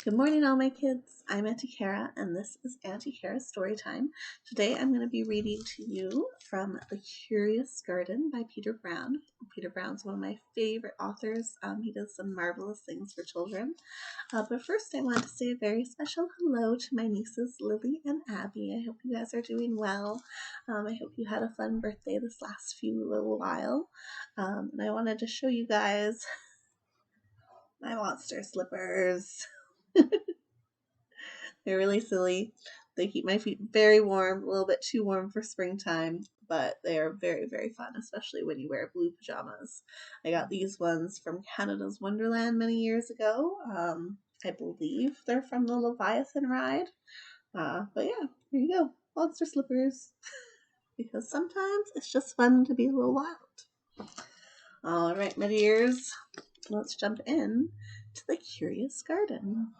Good morning, all my kids. I'm Auntie Cara, and this is Auntie Cara's Story Time. Today I'm going to be reading to you from The Curious Garden by Peter Brown. Peter Brown's one of my favorite authors. He does some marvelous things for children. But first I want to say a very special hello to my nieces Lily and Abby. I hope you guys are doing well. I hope you had a fun birthday this last little while. And I wanted to show you guys my monster slippers. They're really silly. They keep my feet very warm, a little bit too warm for springtime, but they are very, very fun, especially when you wear blue pajamas. I got these ones from Canada's Wonderland many years ago. I believe they're from the Leviathan ride. But yeah, here you go. Monster slippers. Because sometimes it's just fun to be a little wild. All right, my dears, let's jump in to The Curious Garden.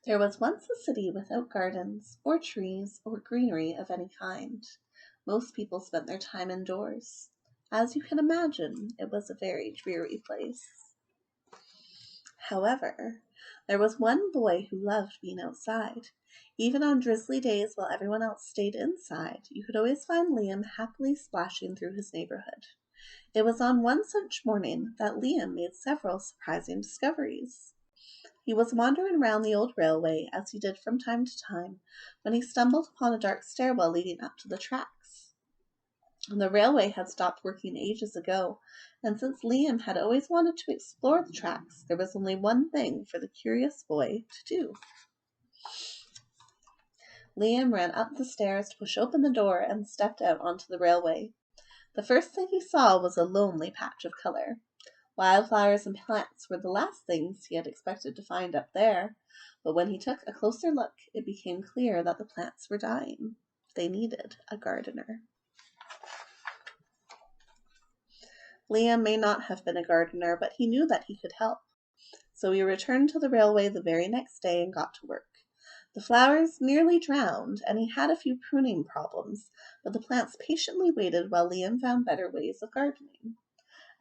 There was once a city without gardens, or trees, or greenery of any kind. Most people spent their time indoors. As you can imagine, it was a very dreary place. However, there was one boy who loved being outside. Even on drizzly days while everyone else stayed inside, you could always find Liam happily splashing through his neighborhood. It was on one such morning that Liam made several surprising discoveries. He was wandering around the old railway, as he did from time to time, when he stumbled upon a dark stairwell leading up to the tracks. The railway had stopped working ages ago, and since Liam had always wanted to explore the tracks, there was only one thing for the curious boy to do. Liam ran up the stairs to push open the door and stepped out onto the railway. The first thing he saw was a lonely patch of color. Wildflowers and plants were the last things he had expected to find up there, but when he took a closer look, it became clear that the plants were dying. They needed a gardener. Liam may not have been a gardener, but he knew that he could help. So he returned to the railway the very next day and got to work. The flowers nearly drowned, and he had a few pruning problems, but the plants patiently waited while Liam found better ways of gardening.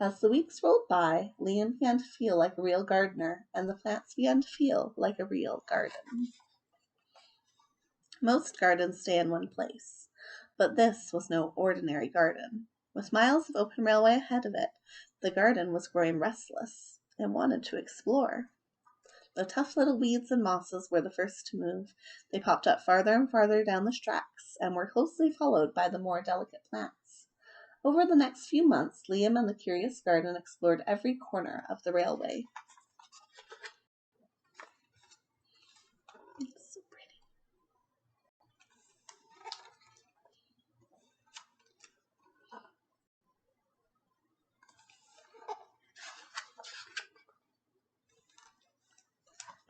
As the weeks rolled by, Liam began to feel like a real gardener, and the plants began to feel like a real garden. Most gardens stay in one place, but this was no ordinary garden. With miles of open railway ahead of it, the garden was growing restless and wanted to explore. The tough little weeds and mosses were the first to move. They popped up farther and farther down the tracks and were closely followed by the more delicate plants. Over the next few months, Liam and the Curious Garden explored every corner of the railway. It's so pretty.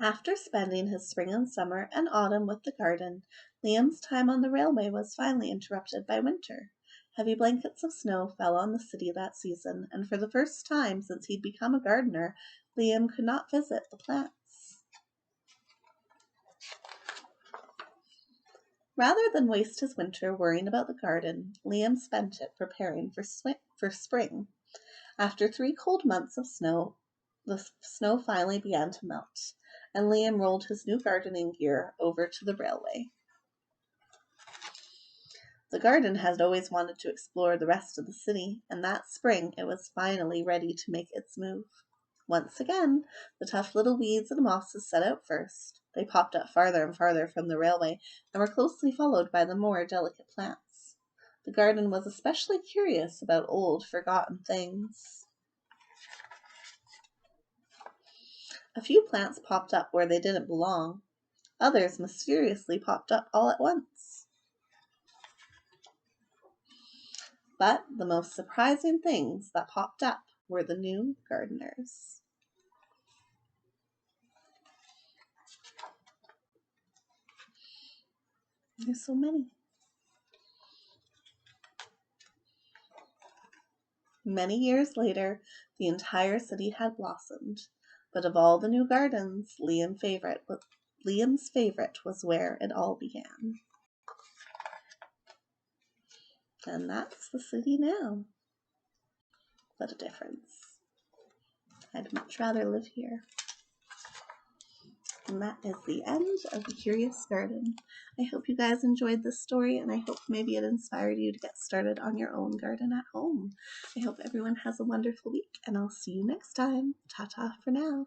After spending his spring and summer and autumn with the garden, Liam's time on the railway was finally interrupted by winter. Heavy blankets of snow fell on the city that season, and for the first time since he'd become a gardener, Liam could not visit the plants. Rather than waste his winter worrying about the garden, Liam spent it preparing for spring. After 3 cold months of snow, the snow finally began to melt, and Liam rolled his new gardening gear over to the railway. The garden had always wanted to explore the rest of the city, and that spring it was finally ready to make its move. Once again, the tough little weeds and mosses set out first. They popped up farther and farther from the railway and were closely followed by the more delicate plants. The garden was especially curious about old, forgotten things. A few plants popped up where they didn't belong. Others mysteriously popped up all at once. But the most surprising things that popped up were the new gardeners. There's so many. Many years later, the entire city had blossomed, but of all the new gardens, Liam's favorite was where it all began. And that's the city now. What a difference. I'd much rather live here. And that is the end of The Curious Garden. I hope you guys enjoyed this story, and I hope maybe it inspired you to get started on your own garden at home. I hope everyone has a wonderful week, and I'll see you next time. Ta-ta for now.